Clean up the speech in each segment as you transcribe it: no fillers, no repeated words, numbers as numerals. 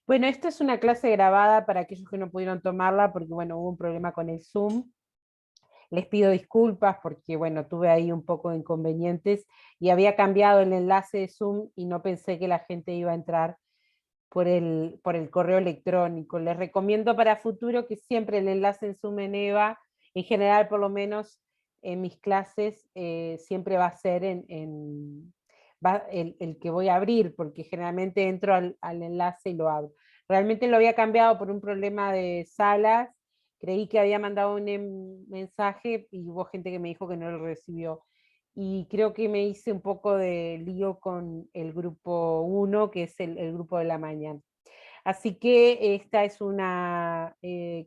Bueno, esta es una clase grabada para aquellos que no pudieron tomarla porque, bueno, hubo un problema con el Zoom. Les pido disculpas porque, bueno, tuve ahí un poco de inconvenientes y había cambiado el enlace de Zoom y no pensé que la gente iba a entrar por el correo electrónico. Les recomiendo para futuro que siempre el enlace en Zoom en EVA, en general por lo menos en mis clases, siempre va a ser el que voy a abrir, porque generalmente entro al enlace y lo abro. Realmente lo había cambiado por un problema de salas, creí que había mandado un mensaje y hubo gente que me dijo que no lo recibió. Y creo que me hice un poco de lío con el grupo 1, que es el grupo de la mañana. Así que esta es una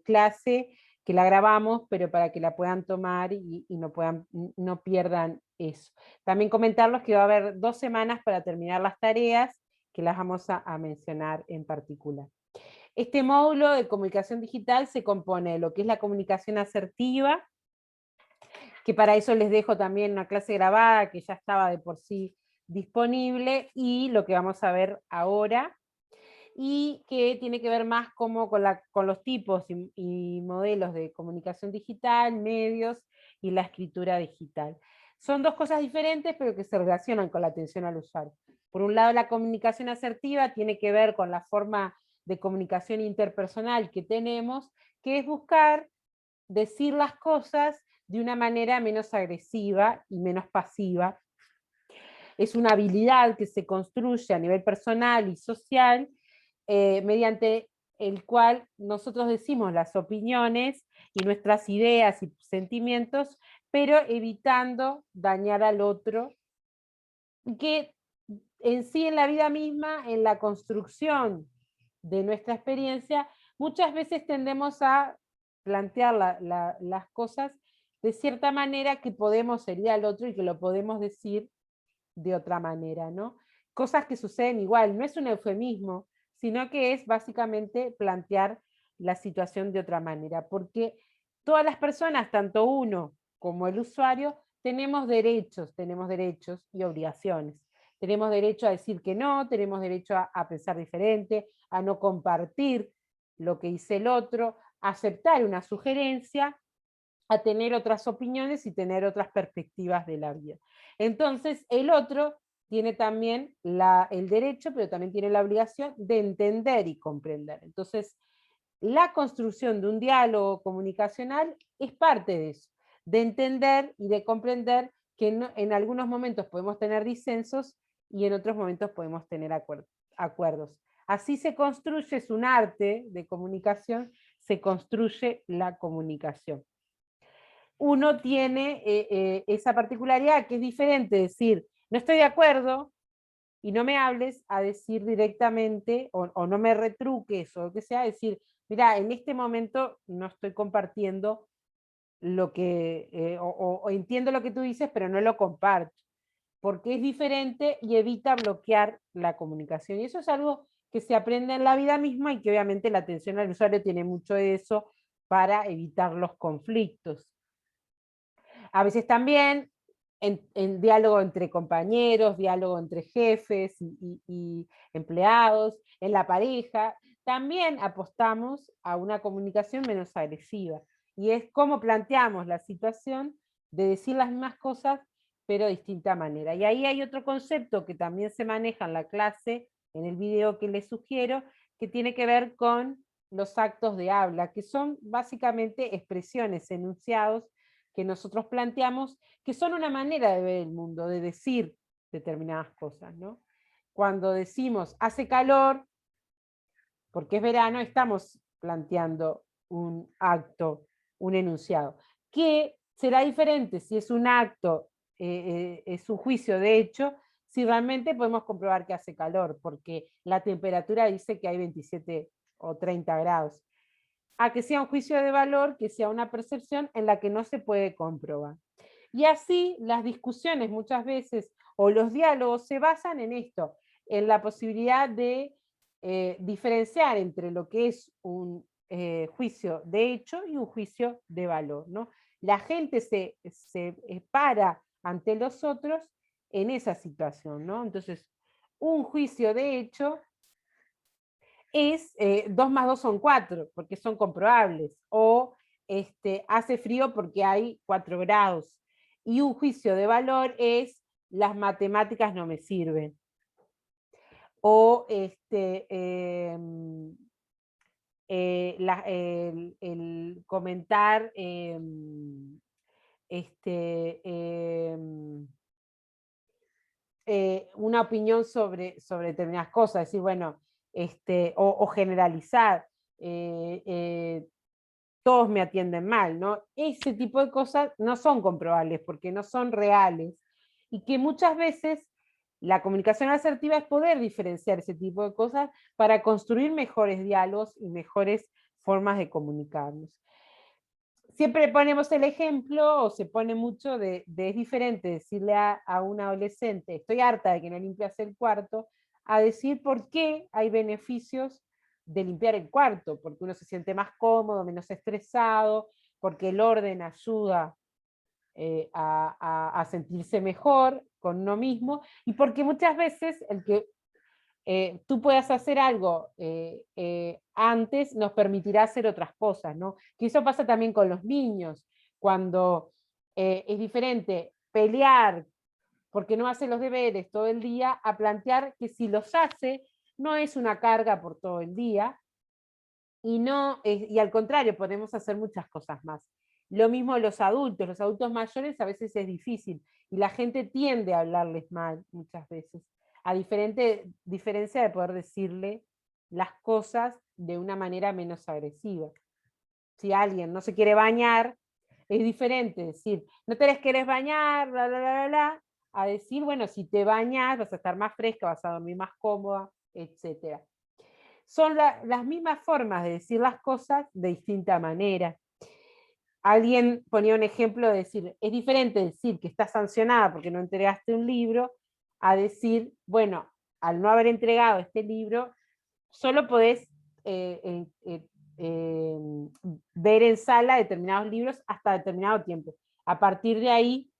clase que la grabamos, pero para que la puedan tomar y no pierdan eso. También comentarles que va a haber 2 semanas para terminar las tareas, que las vamos a mencionar en particular. Este módulo de comunicación digital se compone de lo que es la comunicación asertiva, que para eso les dejo también una clase grabada que ya estaba de por sí disponible, y lo que vamos a ver ahora, y que tiene que ver más como con los tipos y modelos de comunicación digital, medios y la escritura digital. Son dos cosas diferentes, pero que se relacionan con la atención al usuario. Por un lado, la comunicación asertiva tiene que ver con la forma de comunicación interpersonal que tenemos, que es buscar decir las cosas de una manera menos agresiva y menos pasiva. Es una habilidad que se construye a nivel personal y social, mediante el cual nosotros decimos las opiniones y nuestras ideas y sentimientos, pero evitando dañar al otro, que en sí en la vida misma, en la construcción de nuestra experiencia, muchas veces tendemos a plantear las cosas de cierta manera que podemos herir al otro y que lo podemos decir de otra manera, ¿no? Cosas que suceden igual, no es un eufemismo, sino que es básicamente plantear la situación de otra manera, porque todas las personas, tanto uno como el usuario, tenemos derechos y obligaciones. Tenemos derecho a decir que no, tenemos derecho a pensar diferente, a no compartir lo que dice el otro, a aceptar una sugerencia, a tener otras opiniones y tener otras perspectivas de la vida. Entonces, el otro tiene también el derecho, pero también tiene la obligación de entender y comprender. Entonces, la construcción de un diálogo comunicacional es parte de eso, de entender y de comprender que en algunos momentos podemos tener disensos y en otros momentos podemos tener acuerdos. Así se construye, es un arte de comunicación, se construye la comunicación. Uno tiene esa particularidad que es diferente, decir, no estoy de acuerdo y no me hables, a decir directamente, o no me retruques, o lo que sea, decir, mira, en este momento no estoy compartiendo lo que, o entiendo lo que tú dices, pero no lo comparto, porque es diferente y evita bloquear la comunicación. Y eso es algo que se aprende en la vida misma y que obviamente la atención al usuario tiene mucho de eso para evitar los conflictos. A veces también en diálogo entre compañeros, diálogo entre jefes y empleados, en la pareja, también apostamos a una comunicación menos agresiva. Y es cómo planteamos la situación de decir las mismas cosas, pero de distinta manera. Y ahí hay otro concepto que también se maneja en la clase, en el video que les sugiero, que tiene que ver con los actos de habla, que son básicamente expresiones, enunciados que nosotros planteamos, que son una manera de ver el mundo, de decir determinadas cosas, ¿no? Cuando decimos hace calor, porque es verano, estamos planteando un acto, un enunciado, que será diferente si es un acto, es un juicio de hecho, si realmente podemos comprobar que hace calor, porque la temperatura dice que hay 27 o 30 grados, a que sea un juicio de valor, que sea una percepción en la que no se puede comprobar. Y así las discusiones muchas veces o los diálogos se basan en esto, en la posibilidad de diferenciar entre lo que es un juicio de hecho y un juicio de valor, ¿no? La gente se para ante los otros en esa situación, ¿no? Entonces, un juicio de hecho es 2 más 2 son 4, porque son comprobables, o hace frío porque hay 4 grados. Y un juicio de valor es las matemáticas no me sirven. O el comentar una opinión sobre determinadas cosas, decir, bueno, o generalizar, todos me atienden mal, ¿no? Ese tipo de cosas no son comprobables porque no son reales y que muchas veces la comunicación asertiva es poder diferenciar ese tipo de cosas para construir mejores diálogos y mejores formas de comunicarnos. Siempre ponemos el ejemplo, o se pone mucho, es diferente decirle a un adolescente, estoy harta de que no limpias el cuarto, a decir por qué hay beneficios de limpiar el cuarto, porque uno se siente más cómodo, menos estresado, porque el orden ayuda a sentirse mejor con uno mismo, y porque muchas veces el que tú puedas hacer algo antes nos permitirá hacer otras cosas, ¿no? Que eso pasa también con los niños, cuando es diferente pelear porque no hace los deberes todo el día, a plantear que si los hace, no es una carga por todo el día, y al contrario, podemos hacer muchas cosas más. Lo mismo los adultos mayores a veces es difícil, y la gente tiende a hablarles mal muchas veces, a diferencia de poder decirle las cosas de una manera menos agresiva. Si alguien no se quiere bañar, es diferente decir, no te querés bañar, bla, bla, bla, bla, bla, a decir, bueno, si te bañas vas a estar más fresca, vas a dormir más cómoda, etc. Son las mismas formas de decir las cosas de distinta manera. Alguien ponía un ejemplo de decir, es diferente decir que estás sancionada porque no entregaste un libro, a decir, bueno, al no haber entregado este libro, solo podés ver en sala determinados libros hasta determinado tiempo. A partir de ahí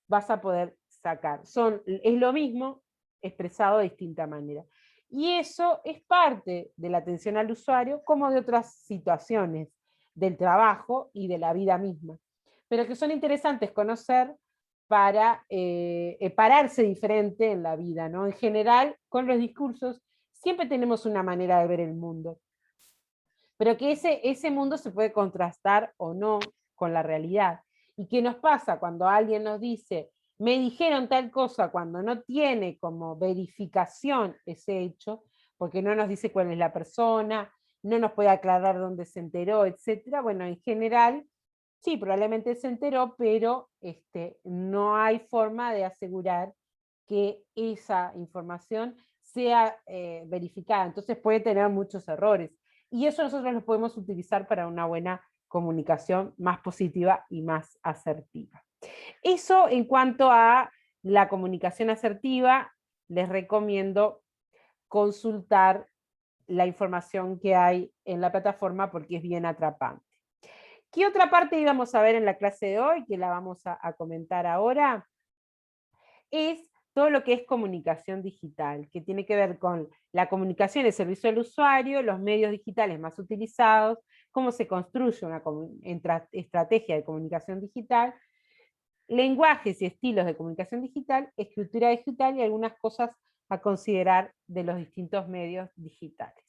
vas a poder sacar. Es lo mismo expresado de distinta manera. Y eso es parte de la atención al usuario, como de otras situaciones del trabajo y de la vida misma, pero que son interesantes conocer para pararse diferente en la vida, ¿no? En general, con los discursos, siempre tenemos una manera de ver el mundo, pero que ese mundo se puede contrastar o no con la realidad. ¿Y qué nos pasa cuando alguien nos dice, me dijeron tal cosa, cuando no tiene como verificación ese hecho, porque no nos dice cuál es la persona, no nos puede aclarar dónde se enteró, etcétera? Bueno, en general, sí, probablemente se enteró, pero no hay forma de asegurar que esa información sea verificada. Entonces puede tener muchos errores. Y eso nosotros lo podemos utilizar para una buena comunicación más positiva y más asertiva. Eso en cuanto a la comunicación asertiva, les recomiendo consultar la información que hay en la plataforma porque es bien atrapante. ¿Qué otra parte íbamos a ver en la clase de hoy, que la vamos a comentar ahora? Es todo lo que es comunicación digital, que tiene que ver con la comunicación y el servicio al usuario, los medios digitales más utilizados, cómo se construye una estrategia de comunicación digital, lenguajes y estilos de comunicación digital, escritura digital y algunas cosas a considerar de los distintos medios digitales.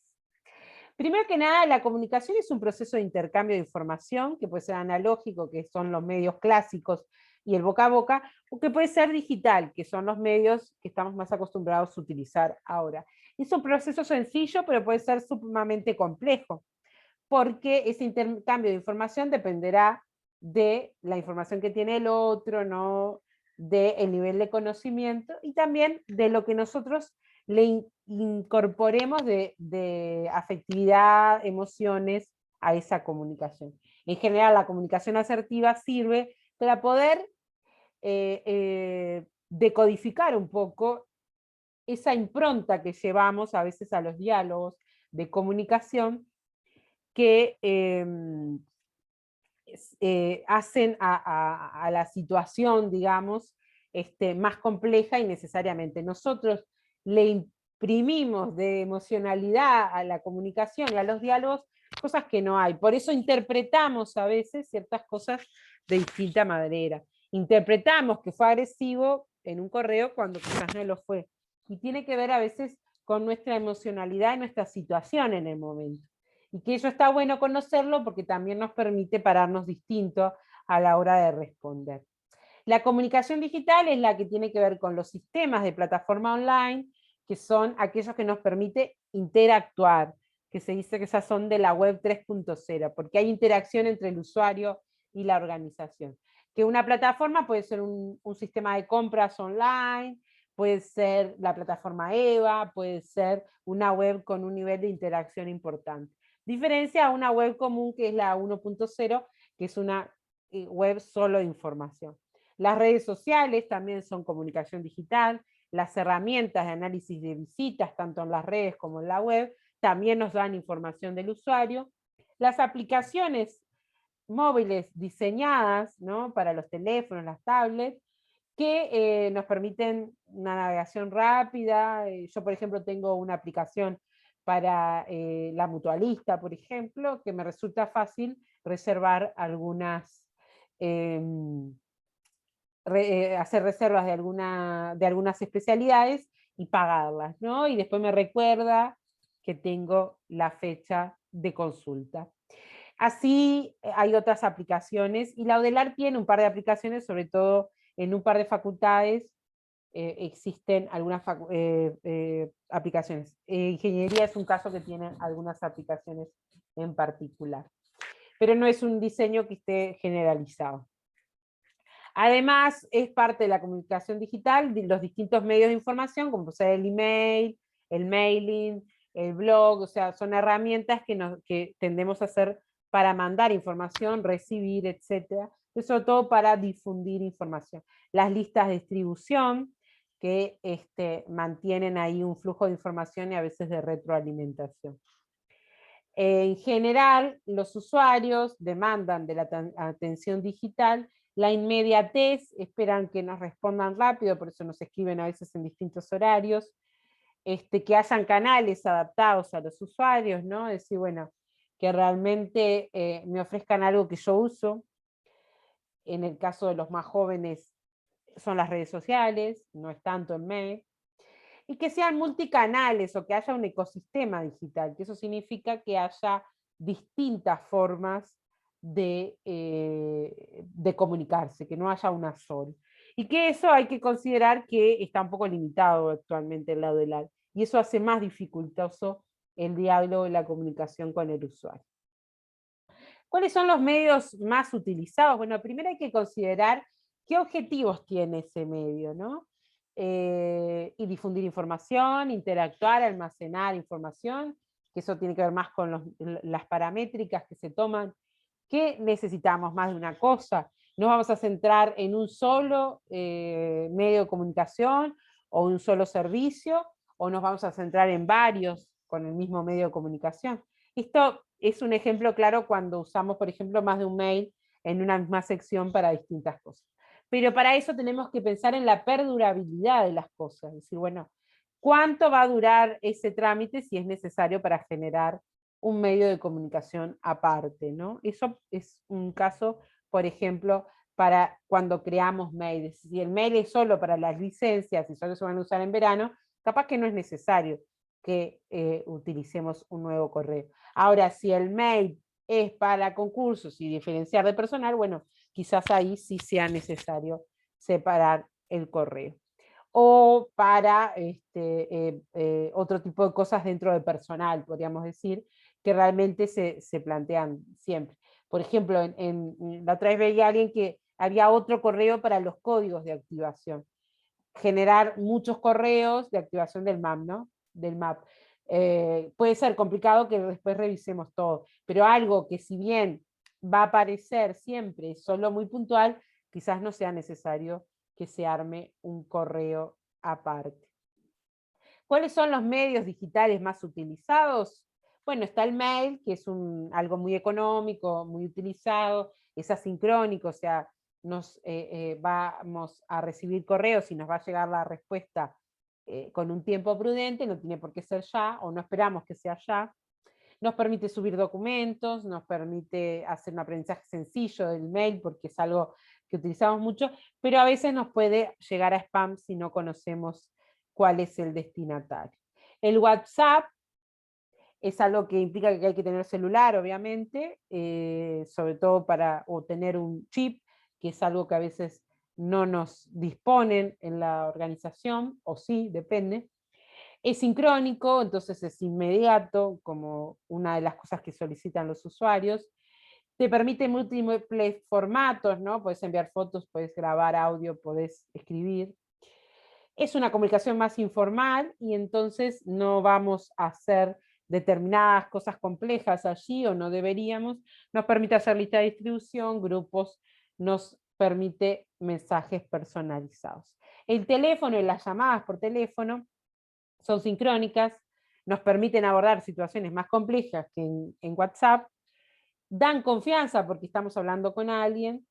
Primero que nada, la comunicación es un proceso de intercambio de información que puede ser analógico, que son los medios clásicos y el boca a boca, o que puede ser digital, que son los medios que estamos más acostumbrados a utilizar ahora. Es un proceso sencillo, pero puede ser sumamente complejo, porque ese intercambio de información dependerá de la información que tiene el otro, ¿no? Del nivel de conocimiento y también de lo que nosotros le incorporemos de afectividad, emociones a esa comunicación. En general, la comunicación asertiva sirve para poder decodificar un poco esa impronta que llevamos a veces a los diálogos de comunicación que hacen a la situación, digamos, más compleja y necesariamente nosotros le exprimimos de emocionalidad a la comunicación y a los diálogos cosas que no hay. Por eso interpretamos a veces ciertas cosas de distinta manera. Interpretamos que fue agresivo en un correo cuando quizás no lo fue. Y tiene que ver a veces con nuestra emocionalidad y nuestra situación en el momento. Y que eso está bueno conocerlo porque también nos permite pararnos distinto a la hora de responder. La comunicación digital es la que tiene que ver con los sistemas de plataforma online, que son aquellos que nos permite interactuar, que se dice que esas son de la web 3.0, porque hay interacción entre el usuario y la organización. Que una plataforma puede ser un sistema de compras online, puede ser la plataforma EVA, puede ser una web con un nivel de interacción importante. Diferencia a una web común que es la 1.0, que es una web solo de información. Las redes sociales también son comunicación digital, las herramientas de análisis de visitas, tanto en las redes como en la web, también nos dan información del usuario. Las aplicaciones móviles diseñadas, ¿no?, para los teléfonos, las tablets, que nos permiten una navegación rápida. Yo, por ejemplo, tengo una aplicación para la mutualista, por ejemplo, que me resulta fácil reservar algunas, hacer reservas de algunas especialidades y pagarlas, ¿no? Y después me recuerda que tengo la fecha de consulta. Así hay otras aplicaciones, y la UDELAR tiene un par de aplicaciones, sobre todo en un par de facultades existen algunas aplicaciones. Ingeniería es un caso que tiene algunas aplicaciones en particular, pero no es un diseño que esté generalizado. Además, es parte de la comunicación digital de los distintos medios de información, como puede ser el email, el mailing, el blog, o sea, son herramientas que tendemos a hacer para mandar información, recibir, etcétera, sobre todo para difundir información. Las listas de distribución, que mantienen ahí un flujo de información y a veces de retroalimentación. En general, los usuarios demandan de la atención digital la inmediatez, esperan que nos respondan rápido, por eso nos escriben a veces en distintos horarios, que hayan canales adaptados a los usuarios, ¿no? Es decir, bueno, que realmente me ofrezcan algo que yo uso. En el caso de los más jóvenes son las redes sociales, no es tanto el mail. Y que sean multicanales o que haya un ecosistema digital, que eso significa que haya distintas formas de comunicarse, que no haya una sola. Y que eso hay que considerar que está un poco limitado actualmente el lado del AR, y eso hace más dificultoso el diálogo y la comunicación con el usuario. ¿Cuáles son los medios más utilizados? Bueno, primero hay que considerar qué objetivos tiene ese medio, ¿no? Y difundir información, interactuar, almacenar información, que eso tiene que ver más con las paramétricas que se toman. ¿Qué necesitamos más de una cosa? ¿Nos vamos a centrar en un solo medio de comunicación o un solo servicio? ¿O nos vamos a centrar en varios con el mismo medio de comunicación? Esto es un ejemplo claro cuando usamos, por ejemplo, más de un mail en una misma sección para distintas cosas. Pero para eso tenemos que pensar en la perdurabilidad de las cosas. Es decir, bueno, ¿cuánto va a durar ese trámite si es necesario para generar un medio de comunicación aparte, ¿no? Eso es un caso, por ejemplo, para cuando creamos mails. Si el mail es solo para las licencias y solo se van a usar en verano, capaz que no es necesario que utilicemos un nuevo correo. Ahora, si el mail es para concursos y diferenciar de personal, bueno, quizás ahí sí sea necesario separar el correo. O para otro tipo de cosas dentro del personal, podríamos decir, que realmente se plantean siempre. Por ejemplo, la otra vez veía a alguien que había otro correo para los códigos de activación. Generar muchos correos de activación del MAP, ¿no? Del MAP. Puede ser complicado que después revisemos todo, pero algo que si bien va a aparecer siempre, solo muy puntual, quizás no sea necesario que se arme un correo aparte. ¿Cuáles son los medios digitales más utilizados? Bueno, está el mail, que es algo muy económico, muy utilizado, es asincrónico, o sea, vamos a recibir correos y nos va a llegar la respuesta con un tiempo prudente, no tiene por qué ser ya, o no esperamos que sea ya. Nos permite subir documentos, nos permite hacer un aprendizaje sencillo del mail, porque es algo que utilizamos mucho, pero a veces nos puede llegar a spam si no conocemos cuál es el destinatario. El WhatsApp es algo que implica que hay que tener celular, obviamente, sobre todo para o tener un chip, que es algo que a veces no nos disponen en la organización, o sí, depende. Es sincrónico, entonces es inmediato, como una de las cosas que solicitan los usuarios. Te permite múltiples formatos, ¿no? Puedes enviar fotos, puedes grabar audio, puedes escribir. Es una comunicación más informal y entonces no vamos a hacer determinadas cosas complejas allí, o no deberíamos. Nos permite hacer lista de distribución, grupos, nos permite mensajes personalizados. El teléfono y las llamadas por teléfono son sincrónicas, nos permiten abordar situaciones más complejas que en WhatsApp, dan confianza porque estamos hablando con alguien,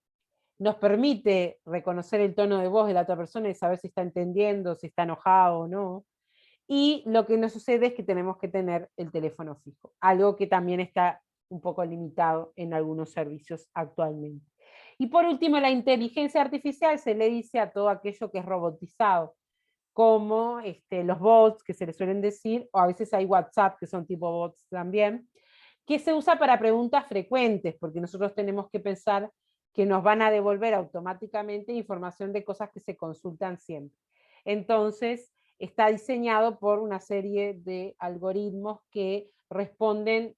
nos permite reconocer el tono de voz de la otra persona y saber si está entendiendo, si está enojado o no. Y lo que nos sucede es que tenemos que tener el teléfono fijo, algo que también está un poco limitado en algunos servicios actualmente. Y por último, la inteligencia artificial se le dice a todo aquello que es robotizado, como los bots que se les suelen decir, o a veces hay WhatsApp que son tipo bots también, que se usa para preguntas frecuentes, porque nosotros tenemos que pensar que nos van a devolver automáticamente información de cosas que se consultan siempre. Entonces, está diseñado por una serie de algoritmos que responden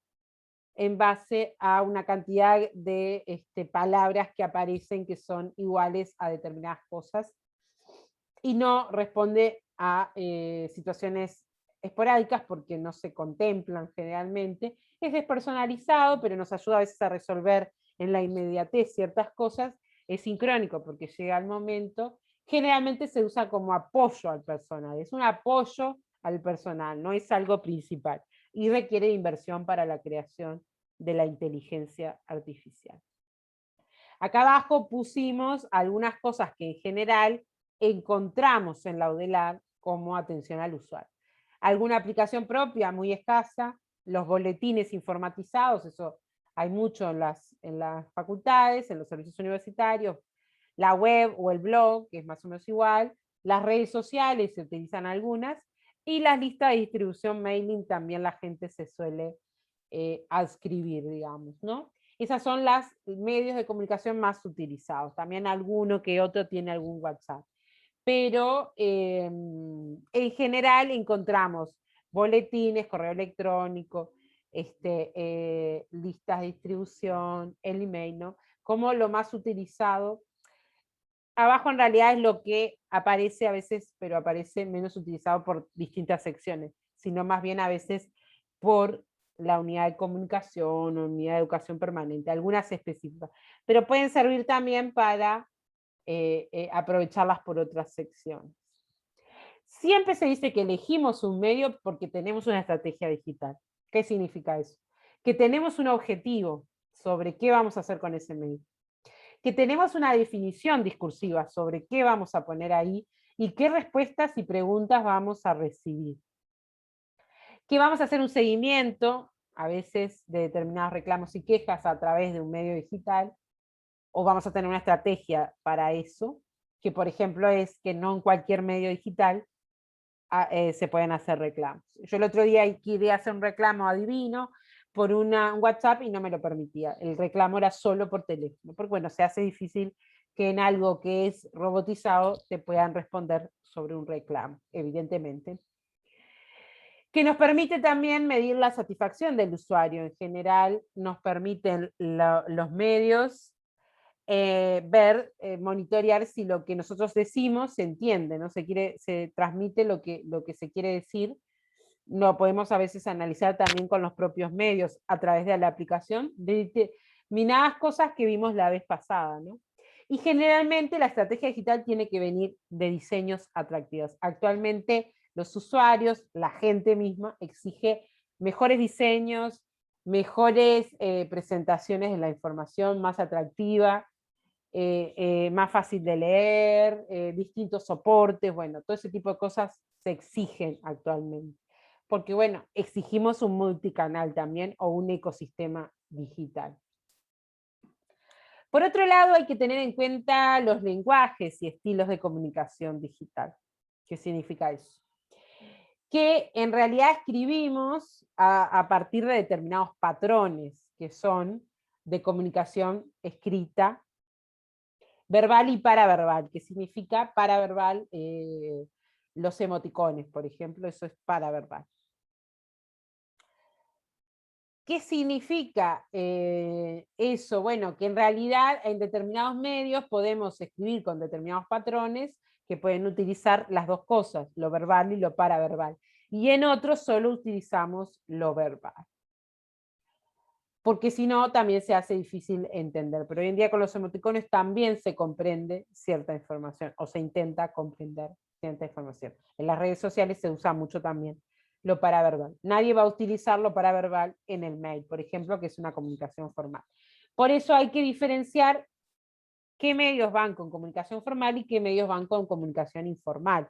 en base a una cantidad de palabras que aparecen que son iguales a determinadas cosas, y no responde a situaciones esporádicas porque no se contemplan generalmente. Es despersonalizado, pero nos ayuda a veces a resolver en la inmediatez ciertas cosas. Es sincrónico porque llega al momento. Generalmente se usa como apoyo al personal, es un apoyo al personal, no es algo principal, y requiere inversión para la creación de la inteligencia artificial. Acá abajo pusimos algunas cosas que en general encontramos en la UDELAR como atención al usuario. Alguna aplicación propia muy escasa, los boletines informatizados, eso hay mucho en las facultades, en los servicios universitarios, la web o el blog, que es más o menos igual, las redes sociales, se utilizan algunas, y las listas de distribución mailing también la gente se suele adscribir, digamos, ¿no? Esas son los medios de comunicación más utilizados. También alguno que otro tiene algún WhatsApp. Pero en general encontramos boletines, correo electrónico, listas de distribución, el email, ¿no? Como lo más utilizado. Abajo en realidad es lo que aparece a veces, pero aparece menos utilizado por distintas secciones, sino más bien a veces por la unidad de comunicación o unidad de educación permanente, algunas específicas, pero pueden servir también para aprovecharlas por otras secciones. Siempre se dice que elegimos un medio porque tenemos una estrategia digital. ¿Qué significa eso? Que tenemos un objetivo sobre qué vamos a hacer con ese medio, que tenemos una definición discursiva sobre qué vamos a poner ahí y qué respuestas y preguntas vamos a recibir. Que vamos a hacer un seguimiento, a veces, de determinados reclamos y quejas a través de un medio digital, o vamos a tener una estrategia para eso, que por ejemplo es que no en cualquier medio digital se pueden hacer reclamos. Yo el otro día quería hacer un reclamo adivino por un WhatsApp y no me lo permitía. El reclamo era solo por teléfono, porque bueno, se hace difícil que en algo que es robotizado te puedan responder sobre un reclamo, evidentemente. Que nos permite también medir la satisfacción del usuario. En general, nos permiten los medios ver, monitorear si lo que nosotros decimos se entiende, ¿no? Se transmite lo que se quiere decir. Lo podemos a veces analizar también con los propios medios a través de la aplicación, de determinadas cosas que vimos la vez pasada, ¿no? Y generalmente la estrategia digital tiene que venir de diseños atractivos. Actualmente los usuarios, la gente misma, exige mejores diseños, mejores presentaciones de la información, más atractiva, más fácil de leer, distintos soportes, bueno, todo ese tipo de cosas se exigen actualmente. Porque bueno, exigimos un multicanal también o un ecosistema digital. Por otro lado, hay que tener en cuenta los lenguajes y estilos de comunicación digital. ¿Qué significa eso? Que en realidad escribimos a partir de determinados patrones que son de comunicación escrita, verbal y paraverbal, que significa paraverbal, los emoticones, por ejemplo, eso es paraverbal. ¿Qué significa eso? Bueno, que en realidad en determinados medios podemos escribir con determinados patrones que pueden utilizar las dos cosas, lo verbal y lo paraverbal. Y en otros solo utilizamos lo verbal. Porque si no, también se hace difícil entender. Pero hoy en día con los emoticones también se comprende cierta información, o se intenta comprender cierta información. En las redes sociales se usa mucho también lo paraverbal. Nadie va a utilizar lo paraverbal en el mail, por ejemplo, que es una comunicación formal. Por eso hay que diferenciar qué medios van con comunicación formal y qué medios van con comunicación informal.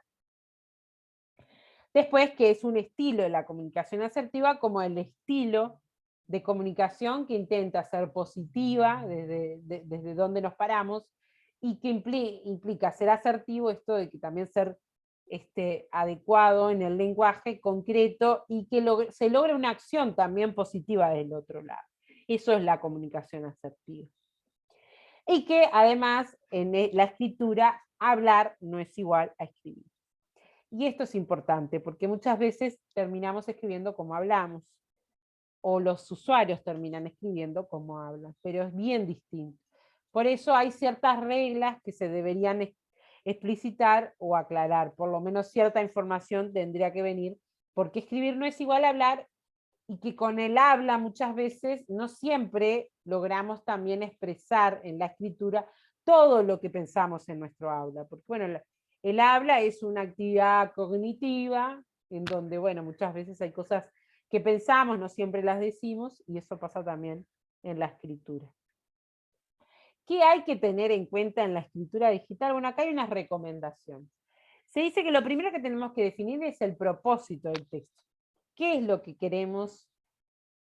Después, que es un estilo de la comunicación asertiva, como el estilo de comunicación que intenta ser positiva desde donde nos paramos y que implica ser asertivo, esto de que también ser adecuado en el lenguaje concreto y que se logre una acción también positiva del otro lado. Eso es la comunicación asertiva. Y que además en la escritura hablar no es igual a escribir. Y esto es importante porque muchas veces terminamos escribiendo como hablamos, o los usuarios terminan escribiendo como hablan, pero es bien distinto. Por eso hay ciertas reglas que se deberían explicitar o aclarar, por lo menos cierta información tendría que venir, porque escribir no es igual a hablar, y que con el habla muchas veces no siempre logramos también expresar en la escritura todo lo que pensamos en nuestro habla, porque bueno, el habla es una actividad cognitiva en donde, bueno, muchas veces hay cosas que pensamos, no siempre las decimos, y eso pasa también en la escritura. ¿Qué hay que tener en cuenta en la escritura digital? Bueno, acá hay unas recomendaciones. Se dice que lo primero que tenemos que definir es el propósito del texto. ¿Qué es lo que queremos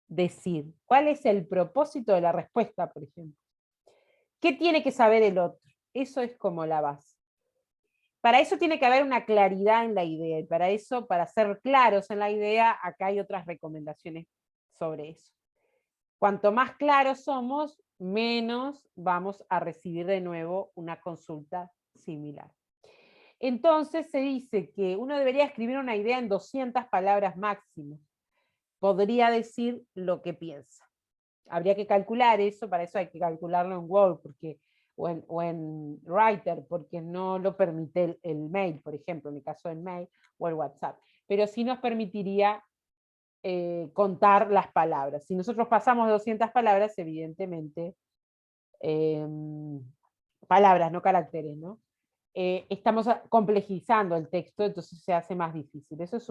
decir? ¿Cuál es el propósito de la respuesta, por ejemplo? ¿Qué tiene que saber el otro? Eso es como la base. Para eso tiene que haber una claridad en la idea, y para eso, para ser claros en la idea, acá hay otras recomendaciones sobre eso. Cuanto más claros somos, menos vamos a recibir de nuevo una consulta similar. Entonces se dice que uno debería escribir una idea en 200 palabras máximo. Podría decir lo que piensa. Habría que calcular eso, para eso hay que calcularlo en Word o en Writer, porque no lo permite el mail, por ejemplo, en el caso del mail o el WhatsApp. Pero sí nos permitiría contar las palabras. Si nosotros pasamos de 200 palabras, evidentemente, palabras, no caracteres, ¿no? Estamos complejizando el texto, entonces se hace más difícil. Eso es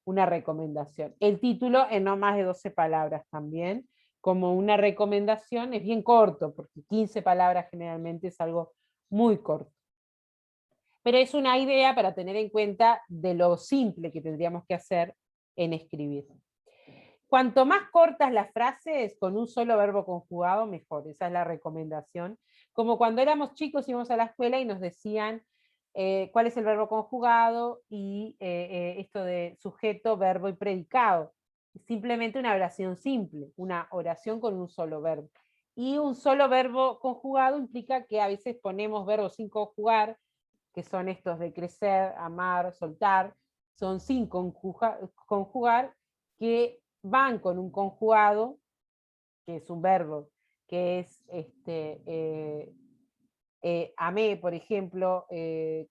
una recomendación. El título en no más de 12 palabras también, como una recomendación, es bien corto, porque 15 palabras generalmente es algo muy corto. Pero es una idea para tener en cuenta de lo simple que tendríamos que hacer en escribir. Cuanto más cortas las frases, con un solo verbo conjugado, mejor. Esa es la recomendación. Como cuando éramos chicos íbamos a la escuela y nos decían cuál es el verbo conjugado y esto de sujeto, verbo y predicado. Simplemente una oración simple, una oración con un solo verbo. Y un solo verbo conjugado implica que a veces ponemos verbos sin conjugar, que son estos de crecer, amar, soltar, son sin conjugar, que van con un conjugado, que es un verbo, que es amé, por ejemplo,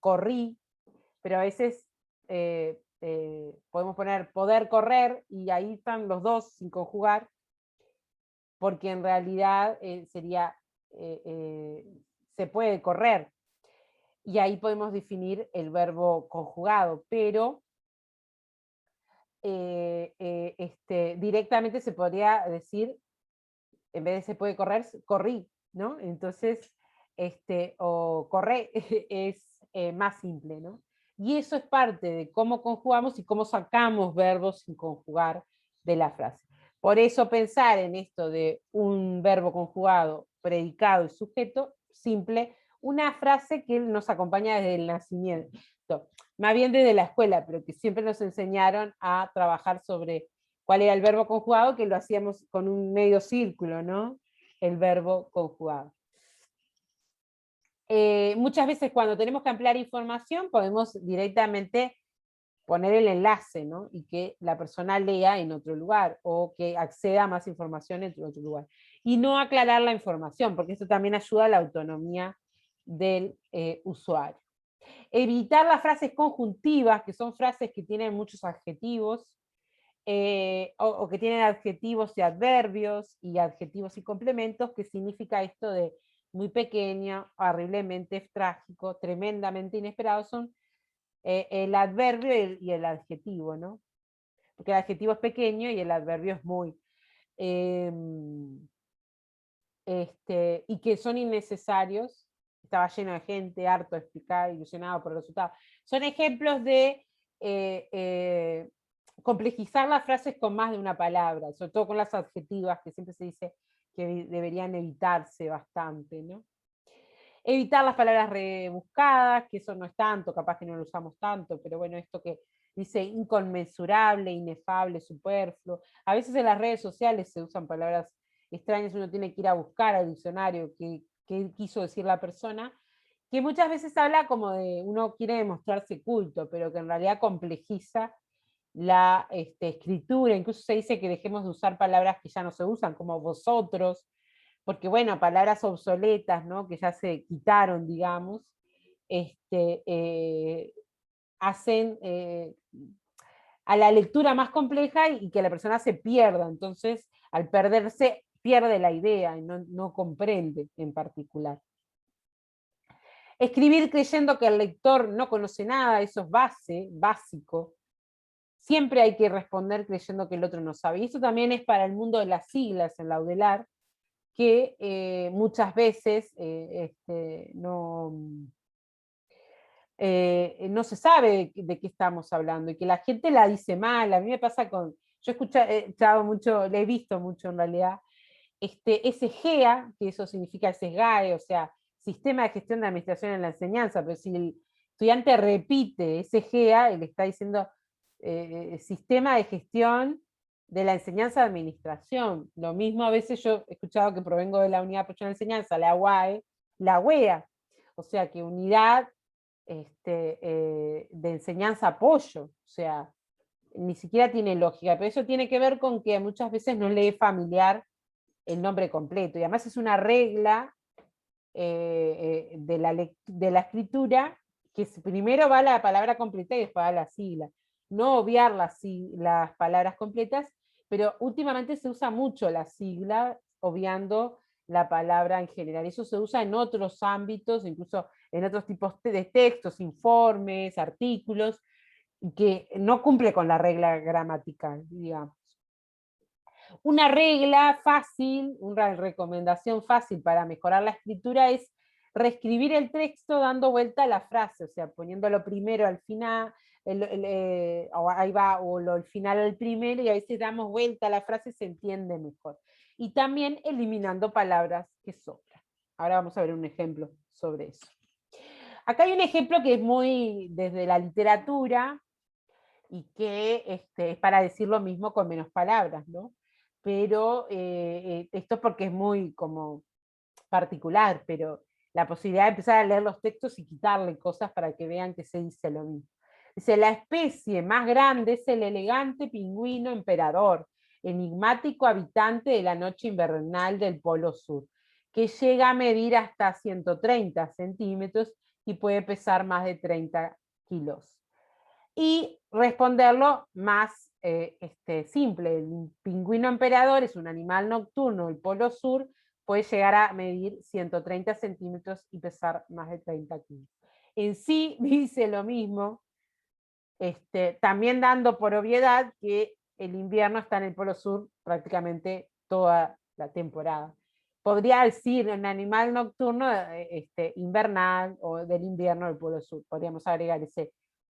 corrí, pero a veces podemos poner poder correr, y ahí están los dos sin conjugar, porque en realidad sería, se puede correr, y ahí podemos definir el verbo conjugado, pero directamente se podría decir, en vez de se puede correr, corrí, ¿no? Entonces, o correr es más simple, ¿no? Y eso es parte de cómo conjugamos y cómo sacamos verbos sin conjugar de la frase. Por eso pensar en esto de un verbo conjugado, predicado y sujeto, simple, una frase que nos acompaña desde el nacimiento, más bien desde la escuela, pero que siempre nos enseñaron a trabajar sobre cuál era el verbo conjugado, que lo hacíamos con un medio círculo, ¿no? El verbo conjugado. Muchas veces cuando tenemos que ampliar información podemos directamente poner el enlace, ¿no? Y que la persona lea en otro lugar, o que acceda a más información en otro lugar. Y no aclarar la información, porque eso también ayuda a la autonomía del usuario. Evitar las frases conjuntivas, que son frases que tienen muchos adjetivos, o que tienen adjetivos y adverbios, y adjetivos y complementos, que significa esto de muy pequeño, horriblemente trágico, tremendamente inesperado, son el adverbio y el adjetivo, ¿no? Porque el adjetivo es pequeño y el adverbio es muy. Eh, y que son innecesarios. Estaba lleno de gente, harto de explicar, ilusionado por el resultado. Son ejemplos de complejizar las frases con más de una palabra, sobre todo con las adjetivas, que siempre se dice que deberían evitarse bastante, ¿no? Evitar las palabras rebuscadas, que eso no es tanto, capaz que no lo usamos tanto, pero bueno, esto que dice inconmensurable, inefable, superfluo. A veces en las redes sociales se usan palabras extrañas, uno tiene que ir a buscar al diccionario qué quiso decir la persona, que muchas veces habla como de uno quiere demostrarse culto, pero que en realidad complejiza la escritura. Incluso se dice que dejemos de usar palabras que ya no se usan, como vosotros, porque bueno, palabras obsoletas, ¿no? Que ya se quitaron, digamos, hacen a la lectura más compleja y que la persona se pierda. Entonces, al perderse, pierde la idea y no comprende en particular. Escribir creyendo que el lector no conoce nada, eso es básico. Siempre hay que responder creyendo que el otro no sabe. Y eso también es para el mundo de las siglas en Laudelar, que muchas veces no se sabe de qué estamos hablando y que la gente la dice mal. A mí me pasa con, yo he escuchado mucho, le he visto mucho en realidad, ese GEA, que eso significa ese SGAE, o sea, Sistema de Gestión de Administración en la Enseñanza, pero si el estudiante repite ese GEA, él está diciendo Sistema de Gestión de la Enseñanza de Administración. Lo mismo a veces yo he escuchado que provengo de la Unidad de Apoyo a la Enseñanza, la UAE, la UEA, o sea que unidad de enseñanza apoyo, o sea, ni siquiera tiene lógica, pero eso tiene que ver con que muchas veces no le es familiar el nombre completo, y además es una regla de la escritura, que primero va la palabra completa y después va la sigla. No obviar las palabras completas, pero últimamente se usa mucho la sigla, obviando la palabra en general. Eso se usa en otros ámbitos, incluso en otros tipos de textos, informes, artículos, que no cumple con la regla gramatical, digamos. Una regla fácil, una recomendación fácil para mejorar la escritura es reescribir el texto dando vuelta a la frase, o sea, poniéndolo primero al final, ahí va, o el final al primero, y a veces damos vuelta a la frase y se entiende mejor. Y también eliminando palabras que sobran. Ahora vamos a ver un ejemplo sobre eso. Acá hay un ejemplo que es muy desde la literatura, y que es para decir lo mismo con menos palabras, ¿no? Pero esto es porque es muy como particular, pero la posibilidad de empezar a leer los textos y quitarle cosas para que vean que se dice lo mismo. Dice, la especie más grande es el elegante pingüino emperador, enigmático habitante de la noche invernal del Polo Sur, que llega a medir hasta 130 centímetros y puede pesar más de 30 kilos. Y responderlo más simple. El pingüino emperador es un animal nocturno del Polo Sur, puede llegar a medir 130 centímetros y pesar más de 30 kilos. En sí dice lo mismo, también dando por obviedad que el invierno está en el Polo Sur prácticamente toda la temporada. Podría decir un animal nocturno invernal o del invierno del Polo Sur, podríamos agregar ese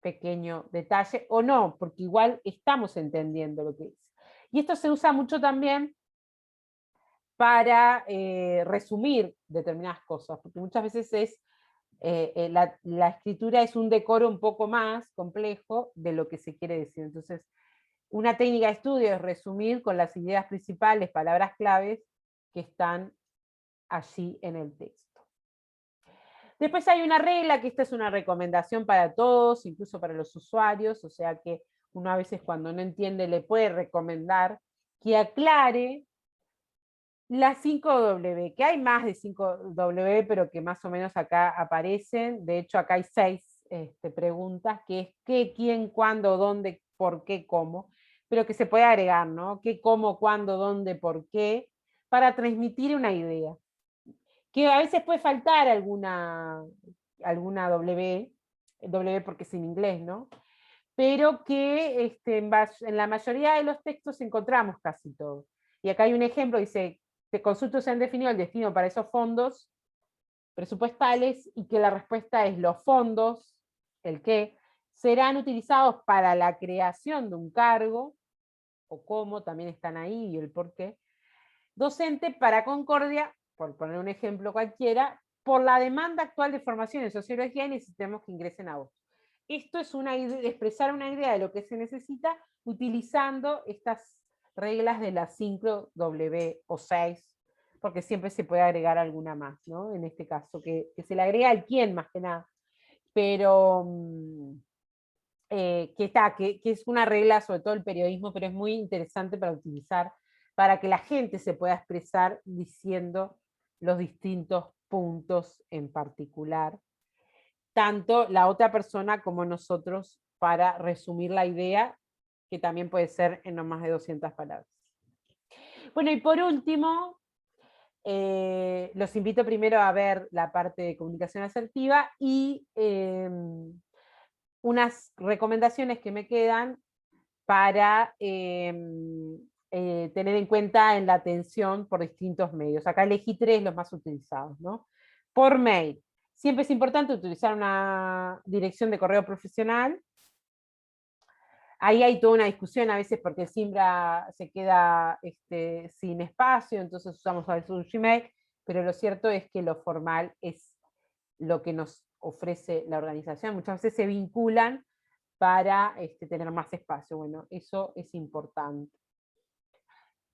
pequeño detalle, o no, porque igual estamos entendiendo lo que es. Y esto se usa mucho también para resumir determinadas cosas, porque muchas veces es, la escritura es un decoro un poco más complejo de lo que se quiere decir. Entonces, una técnica de estudio es resumir con las ideas principales, palabras claves que están allí en el texto. Después hay una regla, que esta es una recomendación para todos, incluso para los usuarios, o sea que uno a veces cuando no entiende le puede recomendar que aclare las 5W, que hay más de 5W, pero que más o menos acá aparecen. De hecho, acá hay 6 preguntas, que es qué, quién, cuándo, dónde, por qué, cómo, pero que se puede agregar, ¿no? Qué, cómo, cuándo, dónde, por qué, para transmitir una idea. Que a veces puede faltar alguna W porque es en inglés, ¿no? Pero que en la mayoría de los textos encontramos casi todo. Y acá hay un ejemplo, dice, te consulto si han definido el destino para esos fondos presupuestales, y que la respuesta es los fondos, el qué, serán utilizados para la creación de un cargo, o cómo, también están ahí, y el por qué, docente para Concordia, por poner un ejemplo cualquiera, por la demanda actual de formación en sociología, y necesitamos que ingresen a vos. Esto es expresar una idea de lo que se necesita utilizando estas reglas de las 5W o 6, porque siempre se puede agregar alguna más, ¿no? En este caso, que se le agrega al quién más que nada, pero que es una regla sobre todo el periodismo, pero es muy interesante para utilizar, para que la gente se pueda expresar diciendo los distintos puntos en particular, tanto la otra persona como nosotros, para resumir la idea, que también puede ser en no más de 200 palabras. Bueno, y por último, los invito primero a ver la parte de comunicación asertiva y unas recomendaciones que me quedan para tener en cuenta en la atención por distintos medios. Acá elegí 3 los más utilizados, ¿no? Por mail. Siempre es importante utilizar una dirección de correo profesional. Ahí hay toda una discusión a veces porque el Simbra se queda sin espacio, entonces usamos a veces un Gmail, pero lo cierto es que lo formal es lo que nos ofrece la organización. Muchas veces se vinculan para tener más espacio. Bueno, eso es importante.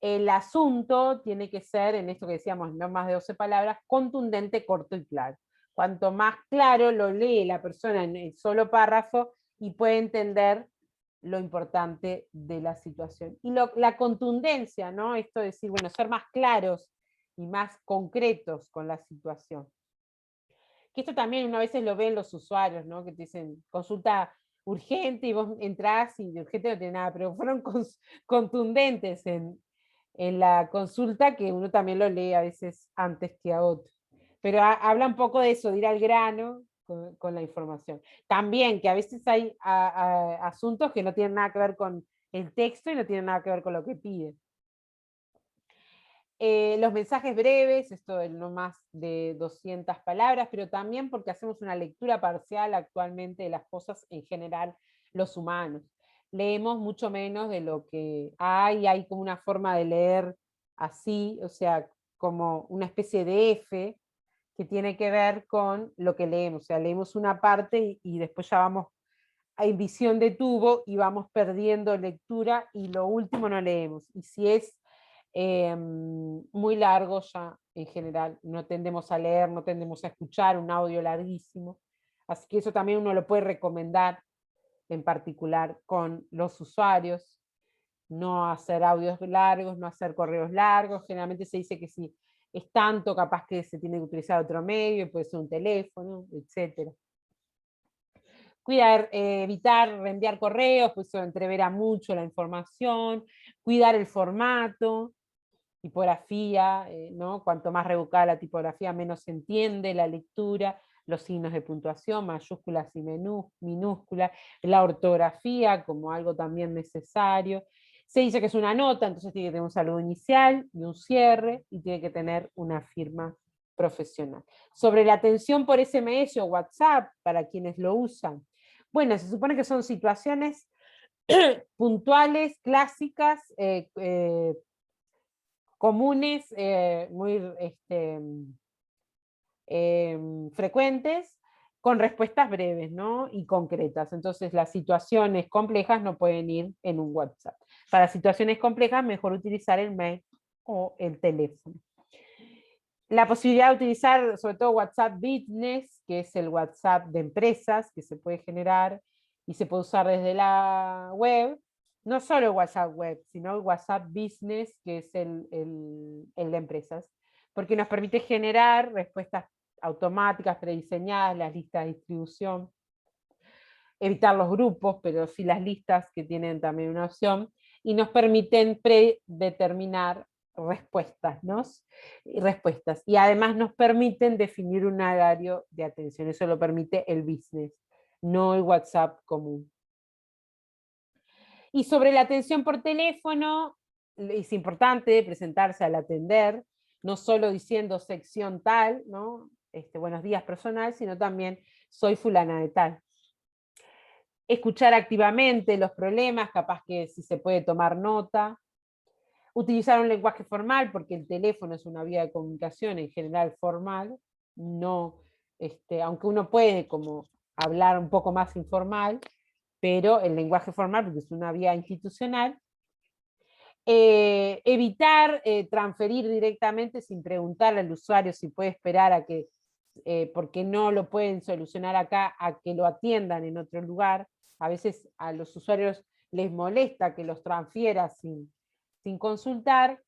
El asunto tiene que ser, en esto que decíamos, no más de 12 palabras, contundente, corto y claro. Cuanto más claro lo lee la persona en el solo párrafo y puede entender lo importante de la situación. Y la contundencia, ¿no? Esto de decir, bueno, ser más claros y más concretos con la situación. Que esto también uno a veces lo ve en los usuarios, ¿no? Que te dicen, consulta urgente, y vos entrás y de urgente no tiene nada, pero fueron contundentes en la consulta, que uno también lo lee a veces antes que a otro. Pero habla un poco de eso, de ir al grano con la información. También que a veces hay asuntos que no tienen nada que ver con el texto y no tienen nada que ver con lo que pide. Los mensajes breves, esto de no más de 200 palabras, pero también porque hacemos una lectura parcial actualmente de las cosas en general, los humanos. Leemos mucho menos de lo que hay como una forma de leer así, o sea, como una especie de F que tiene que ver con lo que leemos, o sea, leemos una parte y después ya vamos en visión de tubo y vamos perdiendo lectura y lo último no leemos. Y si es muy largo ya en general, no tendemos a leer, no tendemos a escuchar un audio larguísimo. Así que eso también uno lo puede recomendar en particular con los usuarios, no hacer audios largos, no hacer correos largos. Generalmente se dice que si es tanto, capaz que se tiene que utilizar otro medio, puede ser un teléfono, etc. Cuidar, evitar reenviar correos, pues eso entrevera mucho la información. Cuidar el formato, tipografía, ¿no? Cuanto más rebuscada la tipografía, menos se entiende la lectura, los signos de puntuación, mayúsculas y minúsculas, la ortografía como algo también necesario. Se dice que es una nota, entonces tiene que tener un saludo inicial y un cierre, y tiene que tener una firma profesional. Sobre la atención por SMS o WhatsApp, para quienes lo usan, Bueno, se supone que son situaciones puntuales, clásicas, comunes, muy frecuentes, con respuestas breves, ¿no? Y concretas. Entonces, las situaciones complejas no pueden ir en un WhatsApp. Para situaciones complejas, mejor utilizar el mail o el teléfono. La posibilidad de utilizar, sobre todo, WhatsApp Business, que es el WhatsApp de empresas, que se puede generar y se puede usar desde la web. No solo el WhatsApp web, sino el WhatsApp Business, que es el de empresas, porque nos permite generar respuestas automáticas, prediseñadas, las listas de distribución, evitar los grupos, pero sí las listas, que tienen también una opción, y nos permiten predeterminar respuestas, ¿no? Respuestas. Y además nos permiten definir un horario de atención. Eso lo permite el business, no el WhatsApp común. Y sobre la atención por teléfono, es importante presentarse al atender, no solo diciendo sección tal, ¿no? Buenos días personal, sino también soy fulana de tal. Escuchar activamente los problemas, capaz que si se puede tomar nota. Utilizar un lenguaje formal, porque el teléfono es una vía de comunicación en general formal, no, aunque uno puede como hablar un poco más informal, pero el lenguaje formal, porque es una vía institucional. Evitar transferir directamente sin preguntarle al usuario si puede esperar a que, porque no lo pueden solucionar acá, a que lo atiendan en otro lugar. A veces a los usuarios les molesta que los transfiera sin consultar.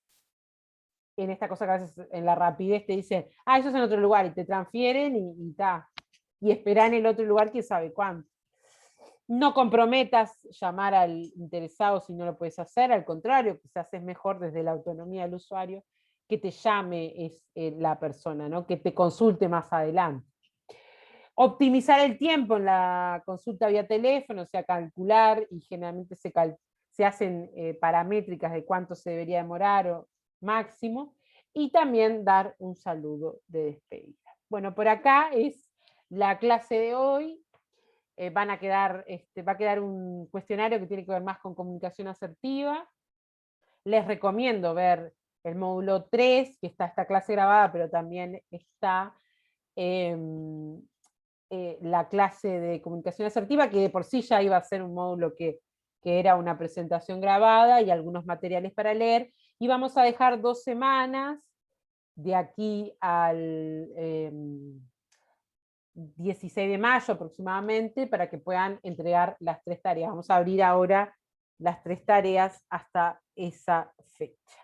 En esta cosa que a veces en la rapidez te dicen, eso es en otro lugar, y te transfieren y ta. Y esperan en el otro lugar quién sabe cuánto. No comprometas llamar al interesado si no lo puedes hacer, al contrario, quizás es mejor desde la autonomía del usuario que te llame la persona, ¿no? Que te consulte más adelante. Optimizar el tiempo en la consulta vía teléfono, o sea, calcular, y generalmente se hacen paramétricas de cuánto se debería demorar o máximo, y también dar un saludo de despedida. Bueno, por acá es la clase de hoy. Va a quedar un cuestionario que tiene que ver más con comunicación asertiva. Les recomiendo ver el módulo 3, que está esta clase grabada, pero también está la clase de comunicación asertiva, que de por sí ya iba a ser un módulo que era una presentación grabada y algunos materiales para leer, y vamos a dejar 2 semanas de aquí al 16 de mayo aproximadamente para que puedan entregar las 3 tareas. Vamos a abrir ahora las 3 tareas hasta esa fecha.